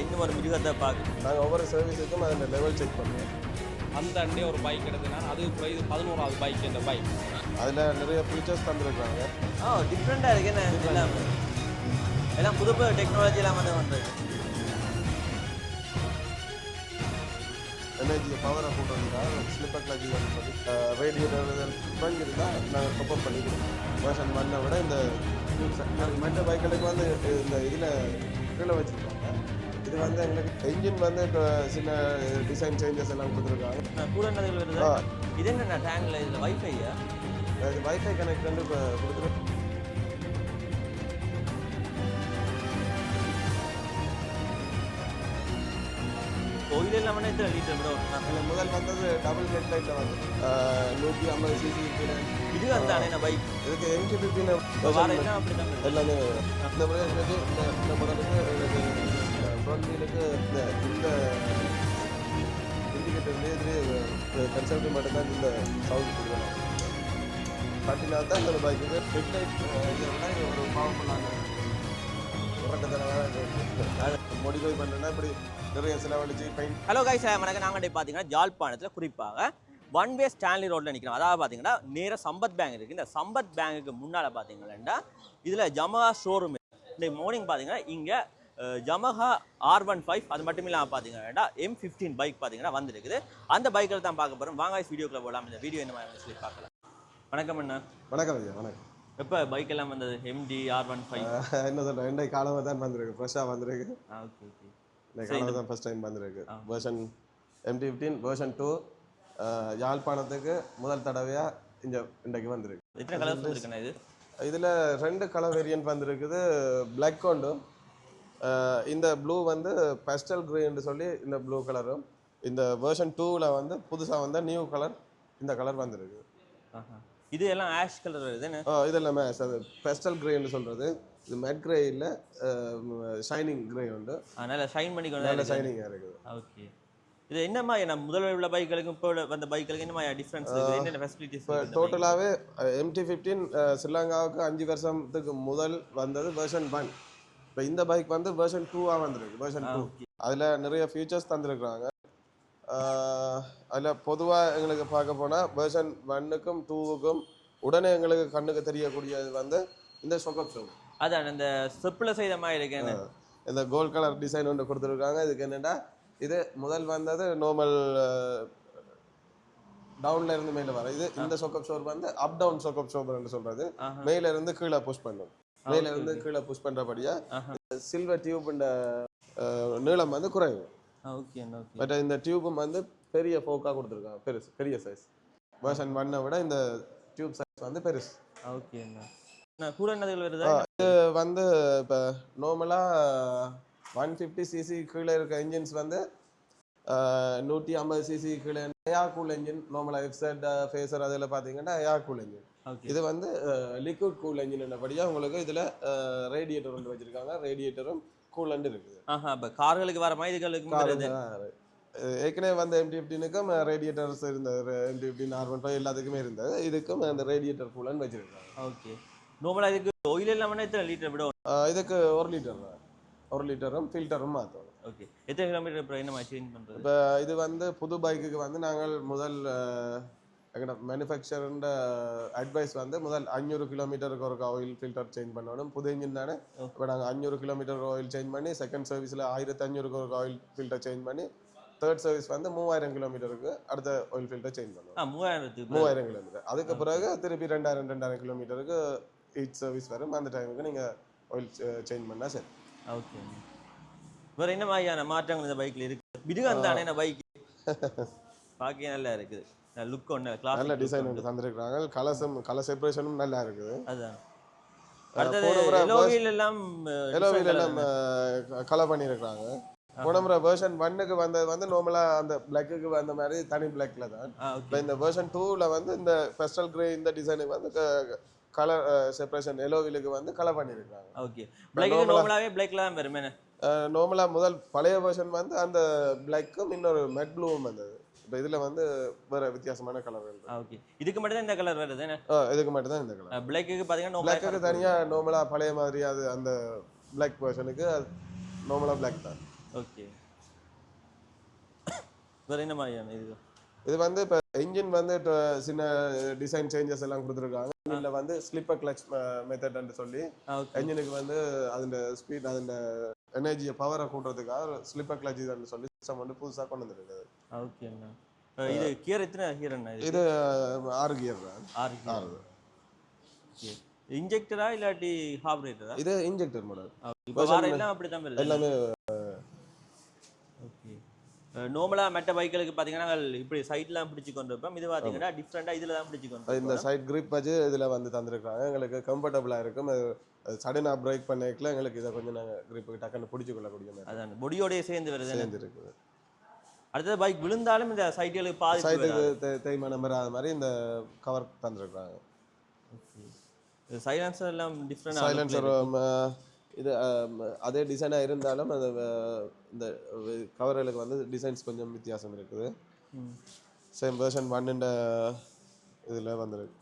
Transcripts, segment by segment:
இன்னும் ஒரு மிருகத்தை பார்க்க நாங்கள் ஒவ்வொரு சர்வீஸுக்கும் அந்த லெவல் செக் பண்ணுவோம். அந்த அண்டே ஒரு பைக் எடுத்தேன்னா அது இது 11வது பைக் இந்த பைக். அதில் நிறைய ஃபீச்சர்ஸ் தந்துருக்காங்க. டிஃப்ரெண்ட்டாக இருக்கு என்ன எல்லாம் புது புது டெக்னாலஜி எல்லாம் வந்து பண்ணுறது. எனர்ஜி பவரை போட்டு வந்தால் ஸ்லிப்பர் கிளஜி வந்து ரேடியேட்டர் ஃப்ரண்ட் இருந்தால் நாங்கள் சப்போர்ட் பண்ணிக்கிறோம். வேர்ஷன் 1 விட இந்த மற்ற பைக்களுக்கு வந்து இந்த இதில் கீழே வச்சுருக்காங்க. இது வந்து எங்களுக்கு என்ஜின் வந்து இப்போ சின்ன டிசைன் சேஞ்சஸ் எல்லாம் கொடுத்துருக்காங்க. கூட என்னது வருது இது என்ன டேங்கில் இதில் வைஃபையா? இது வைஃபை கனெக்ட் வந்து இப்போ கொடுத்துருக்கோம். கோயில் இல்லாமல் எத்தனை லிட்டர் விட முதல் வந்தது டபுள் ஹெட் லைட்டில் வந்து 150 சிசி இது வந்தானே பைக். இதுக்கு MT-15 எல்லாமே இந்த முறைக்கு இந்த மாடலுக்கு ஃப்ரண்ட் வீலுக்கு இந்த இண்டிகேட்டர்லேயே இதுலேயே கன்செப்ட் மட்டும்தான் இந்த சவுண்ட் கொடுக்கணும். பார்த்தீங்கன்னா தான் இந்த பைக்குக்கு ஹெட் லைட் இதை விட ஒரு பவர்ஃபுல்லான மோடிஃபை பண்ணணும்னா இப்படி நிறைய செலவழிச்சு பெயிண்ட். ஹலோ கைஸ், வணக்கம். நாங்கள் பார்த்தீங்கன்னா ஜாழ்ப்பாணத்தில் குறிப்பாக ஒன் வே ஸ்டான்லி ரோட்டில் நிற்கிறோம். அதாவது பார்த்தீங்கன்னா நேராக சம்பத் பேங்க் இருக்குது. இந்த சம்பத் பேங்குக்கு முன்னால் பார்த்தீங்கன்னா இதில் ஜமஹா ஷோரூம். இந்த மார்னிங் பார்த்தீங்கன்னா இங்கே ஜமஹா R15 அது மட்டும் இல்லாமல் பார்த்தீங்கன்னா M15 பைக் பார்த்தீங்கன்னா வந்துருக்குது. அந்த பைக்கில் தான் பார்க்க போகிறோம். வாங்க வீடியோக்குள்ளே போகலாம். இந்த வீடியோ என்ன மாதிரி சொல்லி பார்க்கலாம். வணக்கம் அண்ணா. வணக்கம் ஐயா. வணக்கம். எப்போ பைக் எல்லாம் வந்தது? MD R15 என்ன சொல்கிறேன், இன்றைக்கு காலமாக தான் வந்திருக்கு, ஃப்ரெஷ்ஷாக வந்திருக்கு. Okay okay. இன்றைக்கு காலமாக தான் ஃபஸ்ட் டைம் வந்திருக்கு. வேர்ஷன் MT-15 வேர்ஷன் 2 யாழ்ப்பாணத்துக்கு முதல் தடவையாக இன்றைக்கு வந்திருக்கு. எத்தனை கலர்ஸ் இருக்குண்ணா இது? இதில் 2 கலர் வேரியன்ட் வந்திருக்குது. பிளாக் கொண்டு இந்த ப்ளூ வந்து பேஸ்டல் க்ரீன்னு சொல்லி இந்த ப்ளூ கலரும். இந்த வேர்ஷன் 2ல் வந்து புதுசாக வந்த நியூ கலர் இந்த கலர் வந்திருக்கு. இது எல்லாம் ஆஷ் கலர் வருது. இதெல்லாமே அது பேஸ்டல் க்ரேன்னு சொல்கிறது. இது மேட் கிரே இல்லை, ஷைனிங் கிரே உண்டு. அதனால ஷைன் பண்ணி நல்ல ஷைனிங்காக இருக்குது. ஓகே. இது என்னமா நம்ம முதல்ல உள்ள பைக்குகளுக்கும் இப்போ வந்த பைக்குகளுக்கு என்னமா டிஃப்ரென்ஸ் இருக்குது? என்னென்ன ஃபெசிலிட்டிஸ்? இப்போ டோட்டலாகவே MT-15 ஸ்ரீலங்காவுக்கு 5 வருஷத்துக்கு முதல் வந்தது வேர்ஷன் 1. இப்போ இந்த பைக் வந்து வேர்ஷன் 2ஆக வந்திருக்கு. வேர்ஷன் 2 அதில் நிறைய ஃபீச்சர்ஸ் தந்துருக்குறாங்க. அதில் பொதுவாக எங்களுக்கு பார்க்க போனால் வேர்ஷன் 1க்கும் 2க்கும் உடனே எங்களுக்கு கண்ணுக்கு தெரியக்கூடியது வந்து இந்த ஷொக்கப் ஷோ. அதான் இந்த செப்பில் செய்த மாதிரி இருக்கு. இந்த கோல்ட் கலர் டிசைன் ஒன்று கொடுத்துருக்காங்க. இதுக்கு என்னென்னா, இது முதல் வந்தது நார்மல் டவுன்ல இருந்து மேலே வர. இது இந்த ஷொக்கப் ஷோர் வந்து அப் டவுன் ஷொக்கப் ஷோர்னு சொல்கிறது. மேல இருந்து கீழே புஷ் பண்ணும். மேல இருந்து கீழே புஷ் பண்ணுறபடியா சில்வர் டியூப் நீளம் வந்து குறைவு. பட் இந்த டியூபும் வந்து பெரிய ஃபோக்காக கொடுத்துருக்காங்க. பெரிய சைஸ். வேர்ஷன் 1 விட இந்த டியூப் சைஸ் வந்து பெருசு. ஓகே. கூட என்னது வருது? இது வந்து இப்போ நார்மலாக 150 சிசி கீழே இருக்க என்ஜின்ஸ் வந்து 150 சிசி கீழே ஏர் கூல் என்ஜின். நார்மலாக எஃப்செட் ஃபேஸர் அதில் பார்த்தீங்கன்னா ஏர் கூல் என்ஜின். இது வந்து லிக்விட் கூல் என்ஜின் என்னபடியாக உங்களுக்கு இதில் ரேடியேட்டர் ஒன்று வச்சுருக்காங்க. ரேடியேட்டரும் கூலண்ட் இருக்குது. இப்போ கார்களுக்கு வர மாதிரி இதுகளுக்கு ஏற்கனவே வந்து MT-15க்கும் ரேடியேட்டர்ஸ் இருந்தது. MT-15 R15 எல்லாத்துக்குமே இருந்தது. இதுக்கும் அந்த ரேடியேட்டர் கூலண்ட் வச்சுருக்காங்க. ஓகே. நார்மலாக இதுக்கு ஆயில் இல்லாமல் எத்தனை லிட்டர் விட? இதுக்கு 1 லிட்டர் தான். 1 லிட்டரும் ஃபில்டரும் மாற்றணும். ஓகே. எத்தனை கிலோமீட்டர் இப்போ என்ன சேஞ்ச் பண்ணுறது? இப்போ இது வந்து புது பைக்குக்கு வந்து நாங்கள் முதல் எங்களோட மேனுஃபேக்சருன்ற அட்வைஸ் வந்து முதல் 500 கிலோமீட்டருக்கு ஒரு ஆயில் ஃபில்டர் சேஞ்ச் பண்ணணும். புது இன்ஜின் தானே. இப்போ நாங்கள் 500 கிலோமீட்டர் ஆயில் சேஞ்ச் பண்ணி, செகண்ட் சர்வீஸில் 1500 ஒரு ஆயில் ஃபில்டர் சேஞ்ச் பண்ணி, தேர்ட் சர்வீஸ் வந்து 3000 கிலோமீட்டருக்கு அடுத்த ஆயில் ஃபில்டர் சேஞ்ச் பண்ணுவோம். 3000 கிலோமீட்டர். அதுக்கு பிறகு திருப்பி 2000 கிலோமீட்டருக்கு ஈச் சர்வீஸ் வரும். அந்த டைமுக்கு நீங்கள் ஆயில் சேஞ்ச் பண்ணால் சரி. ஓகே. வேறு என்ன மாதிரியான மாற்றங்கள் இந்த பைக்கில் இருக்குது? மிருகம் தானே இந்த பைக் பார்க்க நல்லா இருக்குது. லுக் ஒன்று கிளாஸ் நல்ல டிசைன் ஒன்று தந்துருக்குறாங்க. கலர் செப்பரேஷனும் நல்லா இருக்குது. அதுதான். எலோவில் எல்லாம் கலர் பண்ணியிருக்கிறாங்க. போன வேர்ஷன் 1க்கு வந்தது வந்து நார்மலாக அந்த பிளாக்குக்கு வந்த மாதிரி தனி பிளாக்ல தான். இப்போ இந்த வேர்ஷன் 2ல வந்து இந்த பெஸ்டல் கிரே இந்த டிசைனுக்கு வந்து கலர் செப்பரேஷன் எலோவிலுக்கு வந்து கலர் பண்ணியிருக்காங்க. ஓகே. பிளாக் நார்மலாவே பிளாக்ல தான் வருமே. நார்மலாக முதல் பழைய வேர்ஷன் வந்து அந்த பிளாக்கும் இன்னொரு மெட் ப்ளூவும் வந்தது. இப்போ இதில் வந்து வேற வித்தியாசமான கலர் வருது. ஓகே. இதுக்கு மட்டும் தான் இந்த கலர் வருது. இதுக்கு மட்டும் தான் இந்த கலர். பிளாக்குக்கு பார்த்தீங்கன்னா பிளாக்குக்கு தனியாக நார்மலாக பழைய மாதிரி அது அந்த பிளாக் வெர்ஷனுக்கு நார்மலாக பிளாக் தான். ஓகே. வேறு என்ன மாதிரியான இது? இது வந்து இப்போ இன்ஜின் வந்து சின்ன டிசைன் சேஞ்சஸ் எல்லாம் கொடுத்துருக்காங்க. இதில் வந்து ஸ்லிப்பர் கிளச் மெத்தட்னு சொல்லி என்ஜினுக்கு வந்து அதோட ஸ்பீட் அதோட எனர்ஜியை பவரை கூட்டுறதுக்காக ஸ்லிப்பர் கிளச் இதுன்னு சொல்லி சிஸ்டம் வந்து புதுசாக கொண்டு வந்துருக்குது. ஓகேண்ணா. இது கியர் எத்தனை கியர் என்ன? இது 6 கியர் தான். 6 கியர். ஓகே. இன்ஜெக்டரா இல்லாட்டி கார்பரேட்டரா? இது இன்ஜெக்டர் மாடல். இப்போ வர எல்லாம் அப்படி தான் வருது எல்லாமே. ஓகே. நார்மலாக மற்ற பைக்களுக்கு பார்த்தீங்கன்னா இப்படி சைட்லாம் பிடிச்சி கொண்டு வைப்போம். இது பார்த்தீங்கன்னா டிஃப்ரெண்டாக இதில் தான் பிடிச்சி கொண்டு இந்த சைட் கிரிப் வச்சு இதில் வந்து தந்துருக்காங்க. எங்களுக்கு கம்ஃபர்டபுளாக இருக்கும். சடனாக பிரேக் பண்ணிக்கல எங்களுக்கு இதை கொஞ்சம் நாங்கள் கிரிப்புக்கு டக்குன்னு பிடிச்சி கொள்ளக்கூடிய மாதிரி. அதான் பொடியோடய சேர்ந்து வருது. சேர்ந்து இருக்குது. அடுத்தது பைக் விழுந்தாலும் இந்த சைட்டுகளுக்கு பாதி சைட்டுக்கு தேய்மானம் வராத மாதிரி இந்த கவர் தந்துருக்காங்க. ஓகே. சைலன்சர் எல்லாம் டிஃப்ரெண்ட். சைலன்சர் இது அதே டிசைனாக இருந்தாலும் அந்த இந்த கவர்களுக்கு வந்து டிசைன்ஸ் கொஞ்சம் வித்தியாசம் இருக்குது. சேம் வெர்ஷன் 1 இதில் வந்துருக்கு.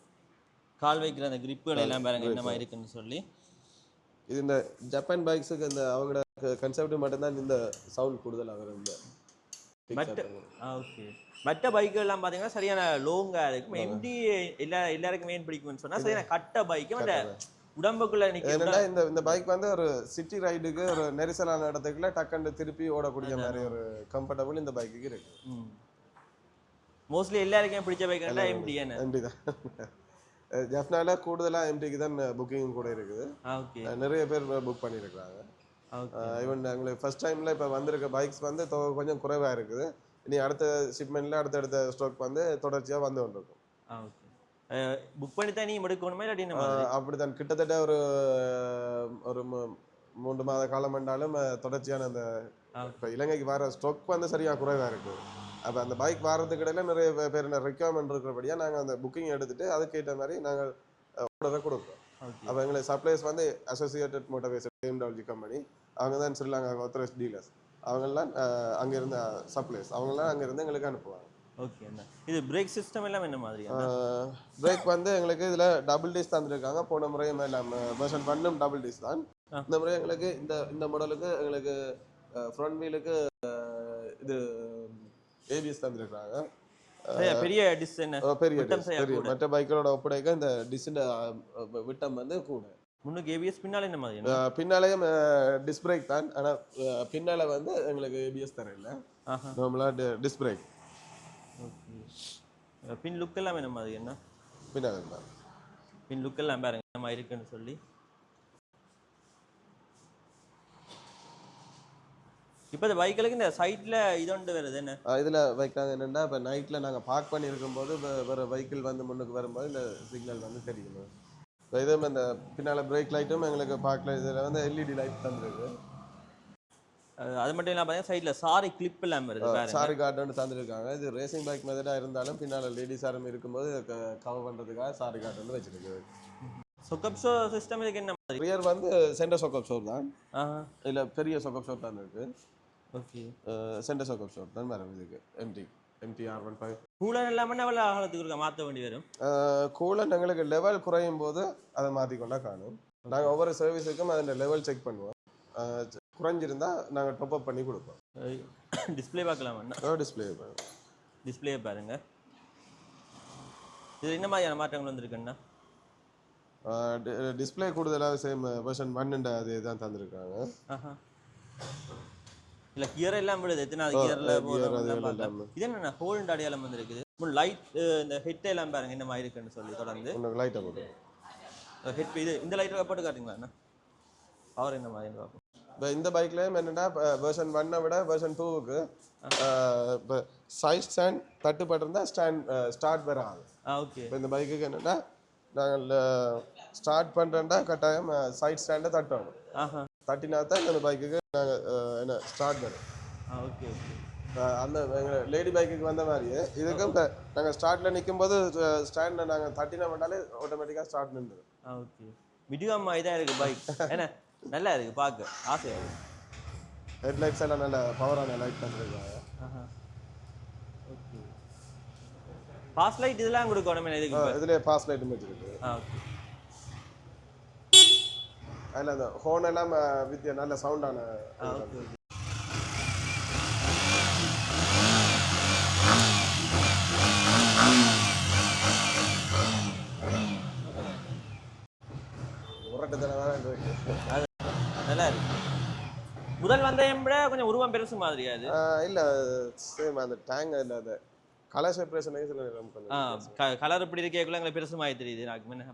கால் வைக்கிற அந்த கிரிப்புகள் எல்லாம் பாருங்க என்ன மாதிரி இருக்குன்னு சொல்லி. இது இந்த ஜப்பான் பைக்ஸுக்கு இந்த அவங்களோட கன்செப்ட் மட்டும்தான் இந்த சவுண்ட் கூடுதலாக வரும். ஓகே. மற்ற பைக்கு எல்லாம் பார்த்தீங்கன்னா சரியான லோங்காக இருக்கும். எம்டி எல்லாருக்கும் மெயின் பிடிக்கும்னு சொன்னால் சரியான கட்ட பைக்கும் அந்த உடம்புக்குள்ள ஏன்னா இந்த பைக் வந்து ஒரு சிட்டி ரைடுக்கு ஒரு நெரிசலான இடத்துக்குள்ள டக்குன்னு திருப்பி ஓடக்கூடிய மாதிரி ஒரு கம்ஃபர்டபுள் இந்த பைக்குக்கு இருக்கு. மோஸ்ட்லி எல்லாருக்கும் பிடிச்ச பைக் எம்டி தான். ஜெஃப்னால கூடுதலாக எம்டிக்கு தான் புக்கிங் கூட இருக்குது. நிறைய பேர் புக் பண்ணியிருக்கிறாங்க. ஈவன் எங்களுக்கு ஃபர்ஸ்ட் டைமில் இப்போ வந்திருக்க பைக்ஸ் வந்து கொஞ்சம் குறைவாக இருக்குது. இனி அடுத்த ஷிப்மெண்ட்டில் அடுத்தடுத்த ஸ்டாக் வந்து தொடர்ச்சியாக வந்து கொண்டிருக்கும். புக் பண்ணி தான் நீங்கள் எடுக்கணுமே இல்லாட்டி அப்படி தான் கிட்டத்தட்ட ஒரு 3 மாத காலம் என்றாலும் தொடர்ச்சியான அந்த இப்போ இலங்கைக்கு வர ஸ்டாக் வந்து சரியாக குறைவாக இருக்குது. அப்போ அந்த பைக் வர்றதுக்கு இடையில நிறைய பேர் ரெக்யர்மெண்ட் இருக்கிறபடியாக நாங்கள் அந்த புக்கிங் எடுத்துகிட்டு அதுக்கேற்ற மாதிரி நாங்கள் ஆர்டரை கொடுப்போம். அப்போ எங்களுக்கு சப்ளைஸ் வந்து அசோசியேட்டட் மோட்டார்ஸ் BMW கம்பெனி, அவங்க தான் ஸ்ரீலங்கா ஆத்தரைஸ்ட் டீலர்ஸ், அவங்கெல்லாம் அங்கேருந்து சப்ளைஸ், அவங்கெல்லாம் அங்கேருந்து எங்களுக்கு அனுப்புவாங்க. ஓகே. இது பிரேக் சிஸ்டம் எல்லாம் என்ன மாதிரி? பிரேக் வந்து எங்களுக்கு இதில் டபுள் டிஸ்க் தந்துருக்காங்க. போன முறையும் வெர்ஷன் 1 டபுள் டிஸ்க் தான். இந்த முறை எங்களுக்கு இந்த மாடலுக்கு எங்களுக்கு ஃப்ரண்ட் வீலுக்கு இது ABS தந்துருக்காங்க. பெரிய டிஸ்க் என்ன? பெரிய மற்ற பைக்கோட ஒப்படைக்க இந்த டிஸ்ட விட்டம் வந்து கூட. முன்னுக்கு ABS, பின்னால என்ன மாதிரி? பின்னாலேயும் டிஸ்க் பிரேக் தான். ஆனால் பின்னால வந்து எங்களுக்கு ABS தரல, நார்மலாக டிஸ்க் பிரேக். ஓகே. பின் லுக் எல்லாம் என்ன மாதிரி? என்ன பின்னால தான் பின் லுக் எல்லாம் பாருங்க என்ன மாதிரி இருக்குன்னு சொல்லி. இப்போ இந்த பைக்களுக்கு இந்த சைட்டில் இதொண்டு வருது என்ன? இதில் வைக்கிறாங்க என்னென்னா, இப்போ நைட்டில் நாங்கள் பார்க் பண்ணியிருக்கும்போது வேறு வெஹிக்கிள் வந்து முன்னுக்கு வரும்போது இந்த சிக்னல் வந்து தெரியும். இப்போ இதே இந்த பின்னால் பிரேக் லைட்டும் எங்களுக்கு பார்க்கல. இதில் வந்து LED லைட் தந்துருக்கு. அது மட்டும் இல்லாமல் பார்த்தீங்கன்னா சைடில் சாரி கிளிப் எல்லாம் வருது. சாரி கார்டு தந்துருக்காங்க. இது ரேசிங் பைக் மெத்தடாக இருந்தாலும் பின்னால் லேடிஸ் யாரும் இருக்கும்போது கவர் பண்ணுறதுக்காக சாரி கார்டு வந்து வச்சுருக்கு. சொக்கப் ஷோ சிஸ்டம் இதுக்கு என்ன மாதிரி? ரியர் வந்து சென்டர் சொக்கப் ஷோர் தான். இல்லை பெரிய சொக்கப் ஷோர் தான் இருக்குது. ஓகே. சென்டர் சொக்கப் ஷோர் தான் வரும் இதுக்கு. MT-R15 கூலர் இல்லாமல் எவ்வளோ காலத்துக்கு இருக்க மாற்ற வேண்டி வரும்? கூலர் எங்களுக்கு லெவல் குறையும் போது அதை மாற்றிக்கொண்டா காணும். நாங்கள் ஒவ்வொரு சர்வீஸுக்கும் அதில் லெவல் செக் பண்ணுவோம். குறைஞ்சிருந்தா நாங்கள் டாப் அப் பண்ணி கொடுப்போம். டிஸ்பிளே பார்க்கலாமா? டிஸ்பிளே பாருங்க. இது என்ன மாதிரியான மாற்றங்கள் வந்திருக்குன்னா, டிஸ்பிளே கூடுதலாக சேம் வெர்ஷன் 1 அதே தான் தந்திருக்காங்க. இல்லை கியர் எல்லாம் விடுது. எத்தனாவது கியரில் இது என்னென்ன ஹோல்ட் அடையாளம் வந்துருக்குது. லைட் இந்த ஹெட் எல்லாம் பாருங்க என்ன மாதிரி இருக்குன்னு சொல்லி தொடர்ந்து லைட்டை போட்டு ஹெட் இது இந்த லைட்டை போட்டு காட்டுங்களா என்ன பவர் என்ன மாதிரி பார்ப்போம். இப்போ இந்த பைக்லேயும் என்னென்னா வெர்ஷன் 1 விட வெர்ஷன் 2க்கு இப்போ சைட் ஸ்டாண்ட் தட்டுப்பட்டிருந்தால் ஸ்டார்ட் வராது. ஓகே. இப்போ இந்த பைக்குக்கு என்னென்னா நாங்கள் ஸ்டார்ட் பண்ணுறேன்டா கட்டாயம் சைட் ஸ்டாண்டை தட்டணும். தட்டினா தான் இந்த பைக்குக்கு நாங்கள் என்ன ஸ்டார்ட் வரும். ஓகே. ஓகே. அந்த எங்கள் லேடி பைக்குக்கு வந்த மாதிரியே இதுக்கும் இப்போ நாங்கள் ஸ்டார்ட்டில் நிற்கும்போது ஸ்டாண்டில் நாங்கள் தட்டினா பண்ணாலே ஆட்டோமேட்டிக்காக ஸ்டார்ட் நின்றுடும். ஓகே. மிடியம் இதாக இருக்குது பைக். என்ன நல்லா இருக்குது பார்க்க ஆசையாக இருக்குது. ஹெட்லைட்ஸ் எல்லாம் நல்ல பவரான லைட் தந்துருக்காங்க. ஓகே. பாஸ் லைட் இதெல்லாம் கொடுக்கணுமே இதுக்கு? இதுலேயே பாஸ் லைட்டும் வச்சுருக்கு. ஓகே. அதில் அந்த ஹோன் எல்லாம் நல்ல சவுண்டான ஓகே ஓகே. முரட்டுத்தனமான இருக்கு. அது நல்லா இருக்கு. முதல் வந்ததையும் விட கொஞ்சம் உருவம் பெருசு மாதிரியா இது? இல்லை சேம் அந்த டேங்க் இல்லை அது கலர் செப்பரேஷனே சில நேரம் கொஞ்சம் கலர் இப்படி இருக்கேக்குள்ள எங்களுக்கு பெருசு மாதிரி தெரியுது எனக்கு முன்ன.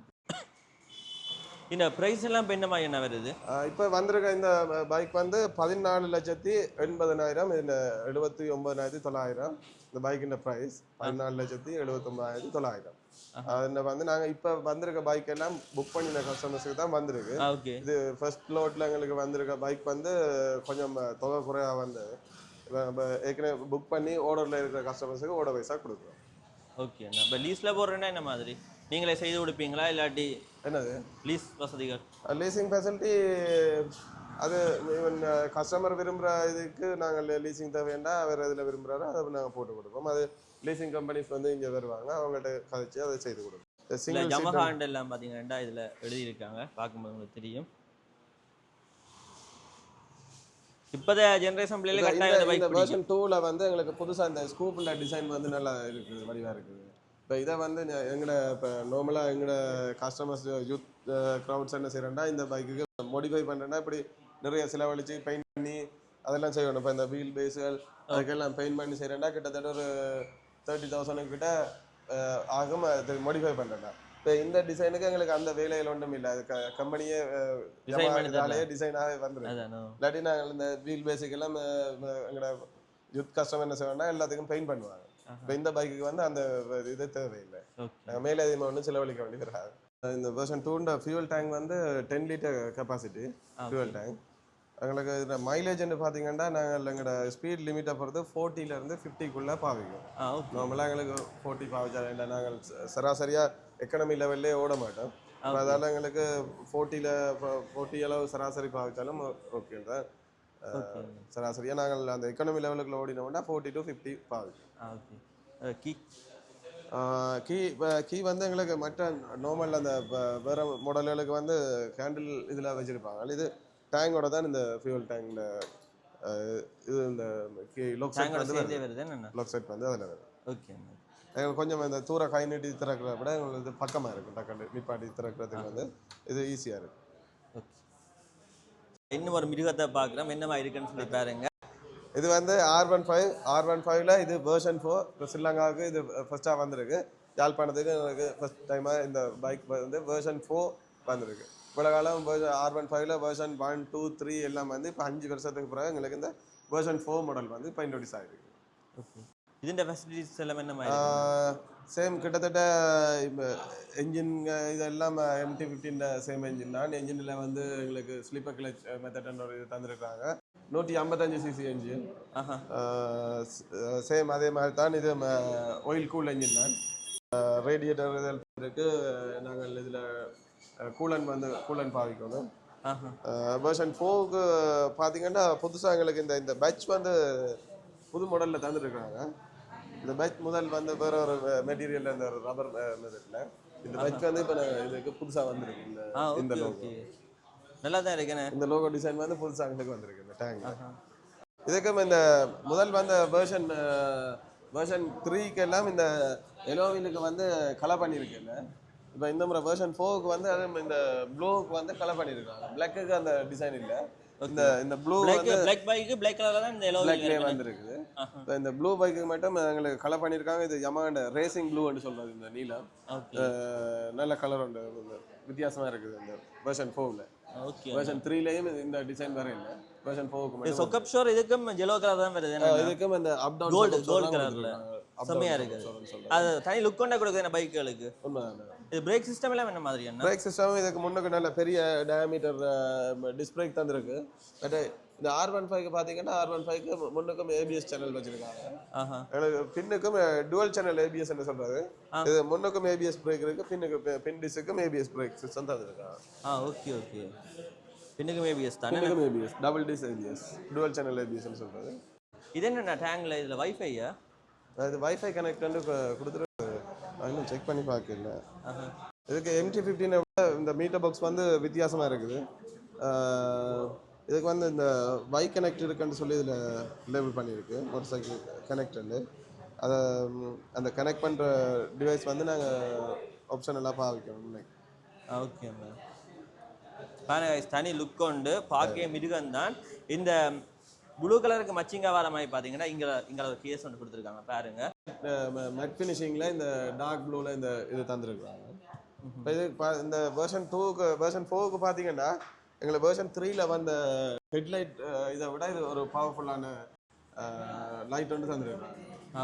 இந்த ப்ரைஸ் எல்லாம் இப்போ என்ன மாதிரி என்ன வருது? இப்போ வந்திருக்க இந்த பைக் வந்து 14,80,000 இந்த 79,900 இந்த பைக்கின் ப்ரைஸ் 14,79,900. அதில் வந்து நாங்கள் இப்போ வந்திருக்க பைக் எல்லாம் புக் பண்ணின கஸ்டமர்ஸுக்கு தான் வந்திருக்கு. ஓகே. இது ஃபர்ஸ்ட் லோட்டில் எங்களுக்கு வந்திருக்க பைக் வந்து கொஞ்சம் தொகை குறையாக வந்தது. இப்போ ஏற்கனவே புக் பண்ணி ஆர்டரில் இருக்கிற கஸ்டமர்ஸுக்கு ஆர்டர் வைஸாக கொடுக்குறோம். ஓகே. இப்போ லீஸில் போடுறேன்னா என்ன மாதிரி நீங்களே செய்து கொடுப்பீங்களா இல்லாட்டி என்னது லீஸ் வசதிகள்? லீசிங் ஃபெசிலிட்டி அது ஈவன் கஸ்டமர் விரும்புகிற இதுக்கு நாங்கள் லீசிங் தேவைன்னா வேறு இதில் விரும்புகிறாரோ அதை நாங்கள் போட்டு கொடுப்போம். அது லீசிங் கம்பெனிஸ் வந்து இங்கே வருவாங்க, அவங்கள்ட்ட கதைச்சி அதை செய்து கொடுப்போம். யமஹா எல்லாம் பார்த்தீங்கன்னா இதில் எழுதியிருக்காங்க, பார்க்கும்போது உங்களுக்கு தெரியும். இப்போதைய ஜென்ரேஷன் பிள்ளைல கட்டாயம் பைக் வெர்ஷன் 2ல வந்து எங்களுக்கு புதுசாக இந்த ஸ்கூப்ல டிசைன் வந்து நல்லா இருக்குது, வடிவாக இருக்குது. இப்போ இதை வந்து எங்களோட இப்போ நார்மலாக எங்களோட கஸ்டமர்ஸ் யூத் க்ரௌட்ஸ் என்ன செய்கிறேன்னா இந்த பைக்குக்கு மோடிஃபை பண்ணுறேன்னா இப்படி நிறைய செலவழிச்சு பெயிண்ட் பண்ணி அதெல்லாம் செய்யணும். இப்போ இந்த வீல் பேஸுகள் அதுக்கெல்லாம் பெயிண்ட் பண்ணி செய்கிறேன்னா கிட்டத்தட்ட ஒரு 30,000 கிட்ட ஆகும் அது மோடிஃபை பண்ணுறேன்னா. இப்போ இந்த டிசைனுக்கு எங்களுக்கு அந்த வேலைகள் ஒன்றும் இல்லை, அது கம்பெனியே டிசைனாகவே வந்துடும். இல்லாட்டி நாங்கள் இந்த வீல் பேஸுக்கெல்லாம் எங்களோட யூத் கஸ்டமர் என்ன செய்வோம்னா எல்லாத்துக்கும் பெயிண்ட் பண்ணுவாங்க. இப்போ இந்த பைக்குக்கு வந்து அந்த இது தேவையில்லை, நாங்கள் மேலே அதிகமாக ஒன்றும் செலவழிக்க வேண்டியது. இந்த வெர்ஷன் 2 ஃபியூல் டேங்க் வந்து 10 லிட்டர் கெப்பாசிட்டி ஃபியூல் டேங்க். எங்களுக்கு இதில் மைலேஜ்னு பார்த்தீங்கன்னா நாங்கள் எங்களோட ஸ்பீட் லிமிட்டை பொறுத்து 40லேருந்து 50க்குள்ளே பாவிக்கும். நார்மலாக எங்களுக்கு 40 பாவிச்சா இல்லை, நாங்கள் சராசரியாக எக்கனமி லெவல்லே ஓட மாட்டோம். அதால் எங்களுக்கு 40 அளவு சராசரி பாவிச்சாலும் ஓகே தான். சராசரியாக நாங்கள் அந்த எக்கனமி லெவலுக்குள்ள ஓடினோம்னா 40 to 50 பாவிக்கும். கீ வந்து எங்களுக்கு மற்ற நார்மல் அந்த வேறு மாடல்களுக்கு வந்து ஹேண்டில் இதில் வச்சுருப்பாங்க. இது டேங்கோட தான் இந்த ஃபியூல் டேங்கில் இது இந்த லோக் செட் வந்து அதில் வருது. ஓகே. எங்களுக்கு கொஞ்சம் இந்த தூர கை நீட்டி திறக்கிறத விட எங்களுக்கு இது பக்கமாக இருக்கும், டக்கு நிப்பாட்டி திறக்கிறதுக்கு வந்து இது ஈஸியாக இருக்கும். ஓகே. இன்னும் ஒரு மிருகத்தை பார்க்குறோம், என்னமா இருக்குன்னு சொல்லி பாருங்க. இது வந்து R15ல இது வெர்ஷன் 4. இப்போ ஸ்ரீலங்காவுக்கு இது ஃபர்ஸ்ட்டாக வந்திருக்கு. யாழ்ப்பாணத்துக்கு எனக்கு ஃபர்ஸ்ட் டைமாக இந்த பைக் வந்து வெர்ஷன் 4 வந்திருக்கு. இவ்வளோ காலம் R15ல வெர்ஷன் 1, 2, 3 எல்லாம் வந்து இப்போ 5 வருஷத்துக்கு பிறகு எங்களுக்கு இந்த வெர்ஷன் 4 மாடல் வந்து இப்போ இன்ட்ரோடியூஸ் ஆகிருக்கு. ஓகே. இதுன்ற ஃபெசிலிட்டிஸ் எல்லாம் என்ன மாதிரி? சேம் கிட்டத்தட்ட இப்போ என்ஜின் இதெல்லாம் MT-15 சேம் என்ஜின் தான். என்ஜினில் வந்து எங்களுக்கு ஸ்லீப்பர் கிளச் மெத்தட்ன்ற ஒரு இது தந்துருக்காங்க. 155 cc என்ஜின். சேம் அதே மாதிரி தான். இது ஆயில் கூல் என்ஜின் தான். ரேடியேட்டர் இதில் இருக்குது. நாங்கள் இதில் கூலன் பாவிக்கணும். வெர்ஷன் 4க்கு பார்த்தீங்கன்னா புதுசாக எங்களுக்கு இந்த பேட்ச் வந்து புது மாடலில் தந்துருக்காங்க. இந்த பேட்ச் முதல் வந்து வேற ஒரு மெட்டீரியல் இந்த ரப்பர் மெத்தடில் இந்த பேட்ச் வந்து இப்போ இதுக்கு புதுசாக வந்திருக்கு. இந்த லோகோ நல்லா தான் இருக்குண்ணே. இந்த லோகோ டிசைன் வந்து புதுசாக எங்களுக்கு வந்திருக்கு இந்த டேங்க். இதுக்கும் இந்த முதல் வந்து வெர்ஷன் 3க்கு எல்லாம் இந்த எலோவிலுக்கு வந்து கலர் பண்ணியிருக்குல்ல. இப்போ இந்த முறை வெர்ஷன் 4க்கு வந்து அது இந்த ப்ளூக்கு வந்து கலர் பண்ணியிருக்காங்க. பிளாக்குக்கு அந்த டிசைன் இல்லை. இந்த ப்ளூ வந்து பிளாக் பைக்கு பிளாக் கலர்ல தான் இந்த எல்லோ பிளாக்லயே வந்திருக்குது. இப்போ இந்த ப்ளூ பைக்கு மட்டும் எங்களுக்கு கலர் பண்ணியிருக்காங்க. இது யமாஹா ரேசிங் ப்ளூன்னு சொல்றது. இந்த நீலம் நல்ல கலர் உண்டு, வித்தியாசமா இருக்குது இந்த வெர்ஷன் 4ல. ஓகே. வெர்ஷன் 3லயும் இந்த டிசைன் வேற இல்ல. வெர்ஷன் 4க்கு மட்டும் சொக்கப் ஷோர் இதுக்கும் yellow கலர் தான் வருது. இதுக்கும் இந்த அப் டவுன் கோல்ட் கலர்ல செமையா இருக்கு. அது தனி லுக் கொண்டே கொடுக்குது இந்த பைக்குகளுக்கு. இது பிரேக் சிஸ்டம் எல்லாம் என்ன மாதிரி? பிரேக் சிஸ்டம் இதுக்கு முன்னுக்கு நல்ல பெரிய டயாமீட்டர் டிஸ்க் பிரேக் தந்திருக்கு. பட் இந்த R15க்கு பாத்தீங்கன்னா R15க்கு முன்னுக்கும் ABS சேனல் வச்சிருக்காங்க. பின்னுக்கும் டுவல் சேனல் ABS என்று சொல்றது. இது முன்னுக்கும் ABS பிரேக் இருக்கு, பின்னுக்கு பின் டிஸ்க்கும் ABS பிரேக் சிஸ்டம் தந்திருக்காங்க. Okay okay. பின்னுக்கும் ABS தானே? பின்னுக்கும் ABS double disc ABS dual channel ABS ன்னு சொல்றது. இது என்ன டேங்க்ல இதுல வைஃபையா? இது வைஃபை கனெக்ட் வந்து கொடுத்துட்டு இன்னும் செக் பண்ணி பார்க்கல. இதுக்கு MT-15 இந்த மீட்டர் பாக்ஸ் வந்து வித்தியாசமா இருக்குது. இதுக்கு வந்து இந்த வை கனெக்ட் இருக்குன்னு சொல்லி இதில் லேபிள் பண்ணியிருக்கு மோட்டர் சைக்கிள் கனெக்ட். அதை அந்த கனெக்ட் பண்ணுற டிவைஸ் வந்து நாங்கள் ஆப்ஷன் எல்லாம் பாவிக்கணும். Okay ma'am. பாருங்க தனி லுக் உண்டு, பார்க்க மிருகம் தான். இந்த ப்ளூ கலருக்கு மச்சிங்காக வர மாதிரி பார்த்தீங்கன்னா இங்கே ஒரு கேஸ் ஒன்று கொடுத்துருக்காங்க பாருங்க. மேட் ஃபினிஷிங்கில் இந்த டார்க் ப்ளூவில் இந்த இது தந்துருக்குறாங்க. இப்போ இது இந்த வெர்ஷன் 4க்கு பார்த்தீங்கன்னா எங்களுக்கு வெர்ஷன் 3ல் வந்த ஹெட்லைட் இதை விட இது ஒரு பவர்ஃபுல்லான லைட் வந்து தந்துருக்காங்க.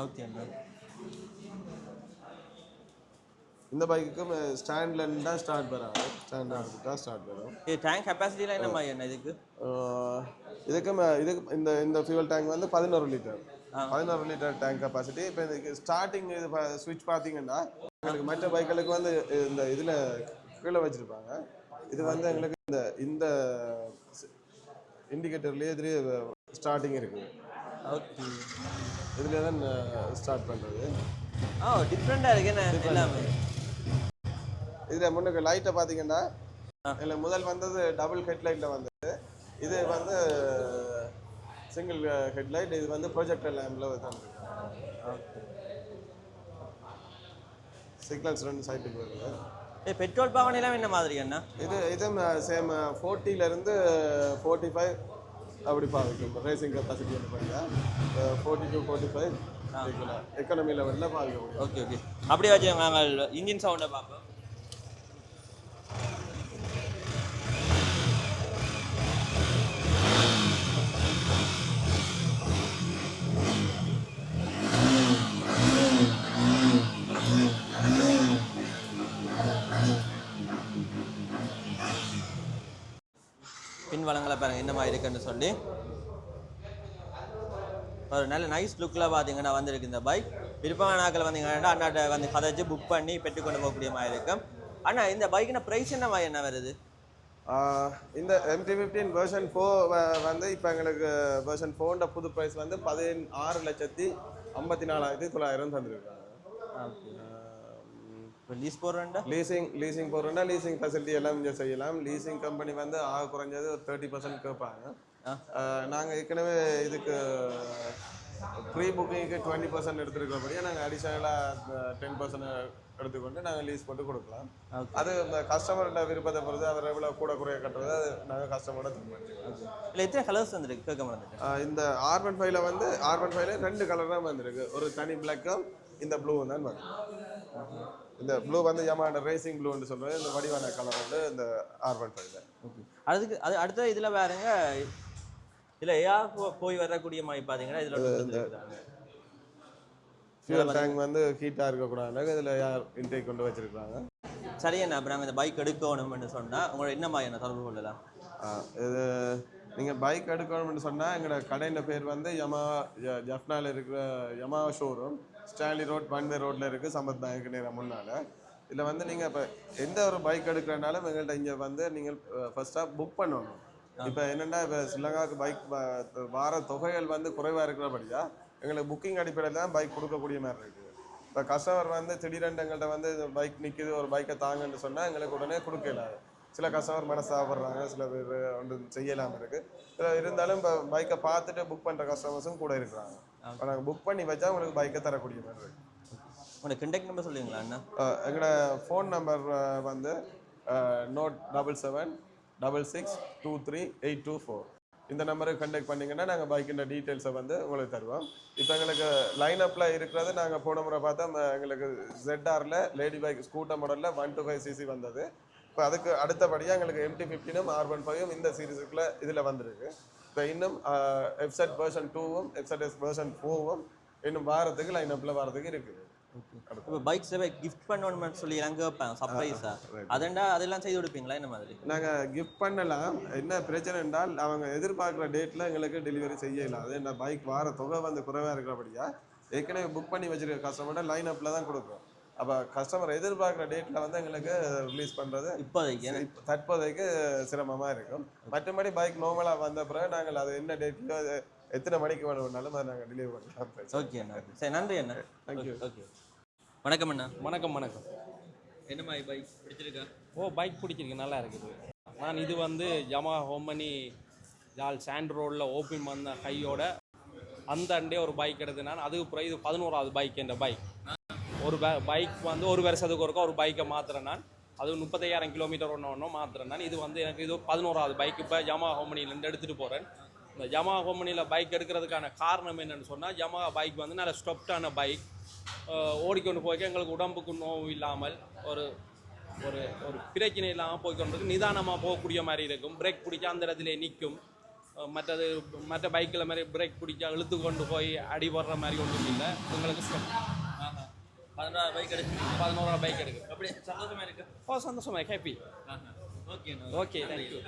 Okay ma'am. இந்த பைக்குக்கும் ஸ்டாண்ட்லேருந்து தான் ஸ்டார்ட் வராது. ஸ்டாண்ட்லேருந்து தான் ஸ்டார்ட் வரும். இது டேங்க் கெப்பாசிட்டிலாம் என்ன மாதிரி என்ன இதுக்கு? இதுக்கு இந்த ஃபியூல் டேங்க் வந்து 11 லிட்டர். 11 litre tank capacity. இப்போ இதுக்கு ஸ்டார்டிங் இது ஸ்விட்ச் பார்த்தீங்கன்னா எங்களுக்கு மற்ற பைக்குகளுக்கு வந்து இந்த இதில் கீழே வச்சுருப்பாங்க. இது வந்து எங்களுக்கு இந்த இண்டிகேட்டர்லேயே இதுலேயே ஸ்டார்டிங் இருக்குது. ஓகே. இதுலேயே தான் ஸ்டார்ட் பண்ணுறது. டிஃப்ரெண்ட்டாக இருக்கு என்ன எல்லாமே. இதில் முன்னுக்கு லைட்டை பார்த்தீங்கன்னா இதில் முதல் வந்தது டபுள் ஹெட்லைட்டில் வந்தது. இது வந்து சிங்கிள் ஹெட்லைட். இது வந்து ப்ரொஜெக்டர் லேம்பில் தான் சிக்னல்ஸ் 2 சைட்டுக்கு வருது. பெட்ரோல் பாவனைலாம் என்ன மாதிரி என்ன? இது சேம் 40லேருந்து 45 அப்படி பாவிக்கும். ரேசிங் கெப்பாசிட்டி வந்து பார்த்தீங்கன்னா 40 to 45 எக்கானமி லெவலில் பாவிக்க முடியும். Okay okay. அப்படியே வச்சு நாங்கள் இன்ஜின் சவுண்டை பார்ப்போம். பின்வளங்களை பாருங்கள் என்ன மாதிரி இருக்குன்னு சொல்லி ஒரு நல்ல நைஸ் லுக்கில் பார்த்தீங்கன்னா வந்திருக்கு இந்த பைக். விருப்பமான நாட்கள் வந்தீங்கன்னா அண்ணாட்ட வந்து கதைச்சு புக் பண்ணி பெற்றுக்கொண்டு போகக்கூடிய மாதிரி இருக்கும். அண்ணா இந்த பைக்கின ப்ரைஸ் என்ன மாதிரி என்ன வருது? இந்த MT-15 வெர்ஷன் 4 வந்து இப்போ எங்களுக்கு வெர்ஷன் 4 புது ப்ரைஸ் வந்து 16,54,900 தந்துருக்காங்க. லீஸ் போடுறேன்டா லீசிங் போடுறேன்னா லீசிங் ஃபெசிலிட்டி எல்லாம் இங்கே செய்யலாம். லீசிங் கம்பெனி வந்து ஆக குறைஞ்சது ஒரு 30% கேட்பாங்க. நாங்கள் ஏற்கனவே இதுக்கு ப்ரீ புக்கிங்க்கு 20% எடுத்துருக்கிறபடியே நாங்கள் அடிஷனலாக 10% எடுத்துக்கொண்டு நாங்கள் லீஸ் போட்டு கொடுக்கலாம். அது இந்த கஸ்டமர்கிட்ட விருப்பத்தை பொறுத்து அவர் எவ்வளோ கூட குறைய கட்டுறது அது நாங்கள் கஸ்டமரோட இல்லை. எத்தனை கலர்ஸ் வந்துருக்கு கேட்க மாட்டேன். இந்த R15ல வந்து R15ல 2 கலர் தான் வந்திருக்கு. ஒரு தனி பிளாக்கும் இந்த ப்ளூவும் தான் வந்து. இந்த ப்ளூ வந்து யமாஹா ரேசிங் ப்ளூன்னு சொல்கிறது. இந்த வடிவான கலர் வந்து இந்த R15ல. ஓகே. அது அடுத்த இதில் பாருங்க, இதில் ஏஆர் போய் வரக்கூடிய மாதிரி பார்த்தீங்கன்னா இதில் ஃபியூல் டேங்க் வந்து ஹீட்டாக இருக்கக்கூடாது. இதில் ஏர் இன்டேக் கொண்டு வச்சிருக்காங்க. சரியா. அப்போ நாங்கள் இந்த பைக் எடுக்கணும்னு சொன்னால் உங்களோட என்ன மாதிரி என்ன தொடர்பு கொள்ளலாம்? இது நீங்கள் பைக் எடுக்கணும்னு சொன்னால் எங்களோட கடையின் பேர் வந்து ஜஃப்னாவில் இருக்கிற Yamaha showroom, Stanley road, one way ரோட்டில் இருக்குது, சம்பத் பேங்க் நேரம் முன்னால். இதில் வந்து நீங்கள் இப்போ எந்த ஒரு பைக் எடுக்கிறனாலும் எங்கள்கிட்ட இங்கே வந்து நீங்கள் ஃபர்ஸ்ட்டாக புக் பண்ணணும். இப்போ என்னென்னா இப்போ ஸ்ரீலங்காவுக்கு பைக் வார தொகைகள் வந்து குறைவாக இருக்கிறபடியா எங்களுக்கு புக்கிங் அடிப்படையில் தான் பைக் கொடுக்கக்கூடிய மாதிரி இருக்குது. இப்போ கஸ்டமர் வந்து திடீரென்று எங்கள்கிட்ட வந்து பைக் நிற்கிது, ஒரு பைக்கை தாங்கன்னு சொன்னால் எங்களுக்கு உடனே கொடுக்கல. சில கஸ்டமர் மனசாப்படுறாங்க, சில பேர் ஒன்று செய்யலாமல் இருக்குது. இருந்தாலும் இப்போ பைக்கை பார்த்துட்டு புக் பண்ணுற கஸ்டமர்ஸும் கூட இருக்கிறாங்க. இப்போ நாங்கள் புக் பண்ணி வச்சா உங்களுக்கு பைக்கை தரக்கூடிய மாதிரி இருக்குது. உங்களோட கான்டாக்ட் நம்பர் சொல்லுவீங்களா அண்ணா? எங்களோட ஃபோன் நம்பர் வந்து நோட் 7766238224. இந்த நம்பருக்கு கான்டாக்ட் பண்ணிங்கன்னா நாங்கள் பைக்கின்ற டீட்டெயில்ஸை வந்து உங்களுக்கு தருவோம். இப்போ எங்களுக்கு லைன் அப்பில் இருக்கிறது நாங்கள் போன முறை பார்த்தா எங்களுக்கு ZR-ல லேடி பைக் ஸ்கூட்டர் மாடலில் 125cc வந்தது. இப்போ அதுக்கு அடுத்தபடியாக எங்களுக்கு MT-15ம் R15ம் இந்த சீரீஸுக்குள்ளே இதில் வந்திருக்கு. இப்போ இன்னும் FZ வெர்ஷன் 2ம் FZS வெர்ஷன் 4ம் இன்னும் வாரத்துக்கு லைன் அப்பில் வாரத்துக்கு இருக்குது. இப்போ பைக்ஸ் கிஃப்ட் பண்ணணும்னு சொல்லி எல்லாம் கேட்பாங்க சர்ப்ரைஸா, அதெல்லாம் செய்து கொடுப்பீங்களா என்ன மாதிரி? நாங்கள் கிஃப்ட் பண்ணலாம். என்ன பிரச்சனை என்றால் அவங்க எதிர்பார்க்குற டேட்டில் எங்களுக்கு டெலிவரி செய்யலாம். அது என்ன பைக் வார தொகை வந்து குறைவாக இருக்கிறபடியா ஏற்கனவே புக் பண்ணி வச்சிருக்க கஸ்டமர்கிட்ட லைன் அப்பில் தான் கொடுக்குறோம். அப்போ கஸ்டமர் எதிர்பார்க்குற டேட்டில் வந்து எங்களுக்கு ரிலீஸ் பண்ணுறது தற்போதைக்கு சிரமமாக இருக்கும். மற்றபடி பைக் நார்மலாக வந்த பிறகு நாங்கள் அது என்ன டேட்லையோ அது எத்தனை மணிக்கு வேணும்னாலும் அதை நாங்கள் டெலிவரி பண்ணலாம். ஓகே அண்ணா. சரி, நன்றி அண்ணா. தேங்க்யூ. ஓகே. வணக்கம் அண்ணா. வணக்கம். என்ன மாதிரி பைக் பிடிச்சிருக்கா? பைக் பிடிச்சிருக்கு, நல்லா இருக்குது. நான் இது வந்து Yamaha ஹோமனி ஜால் சாண்ட் ரோடில் ஓப்பன் பண்ண கையோட அந்த அண்டே ஒரு பைக் எடுத்து நான் அதுக்கு அப்புறம் இது 11வது பைக் என்ற பைக் ஒரு பைக் வந்து ஒரு வருஷத்துக்கு ஒருக்கா ஒரு பைக்கை மாற்றுறேன் நான் அது 35,000 கிலோமீட்டர் ஒன்று மாற்றுறேன் நான் இது வந்து எனக்கு இது 11வது பைக் இப்போ Yamaha ஹோமனிலேருந்து எடுத்துகிட்டு போகிறேன் இந்த Yamaha ஹோமனியில் பைக் எடுக்கிறதுக்கான காரணம் என்னென்னு சொன்னால் Yamaha பைக் வந்து நல்ல ஸ்டொப்டான பைக் ஓடிக்கொண்டு போய்க்க எங்களுக்கு உடம்புக்கு நோவு இல்லாமல் ஒரு ஒரு ஒரு பிரச்சனை இல்லாமல் போய்க்கொண்டிருக்கு நிதானமாக போகக்கூடிய மாதிரி இருக்கும் பிரேக் பிடிச்சா அந்த இடத்துல நிற்கும் மற்ற பைக்கில் மாதிரி பிரேக் பிடிச்சா இழுத்து கொண்டு போய் அடிபடுற மாதிரி ஒன்றும் இல்லை உங்களுக்கு 11 பைக் எடுக்கு 11 பைக் எடுக்கு அப்படி சந்தோஷமா இருக்கு சந்தோஷமா ஹாப்பி ஓகே ஓகே தேங்க்யூ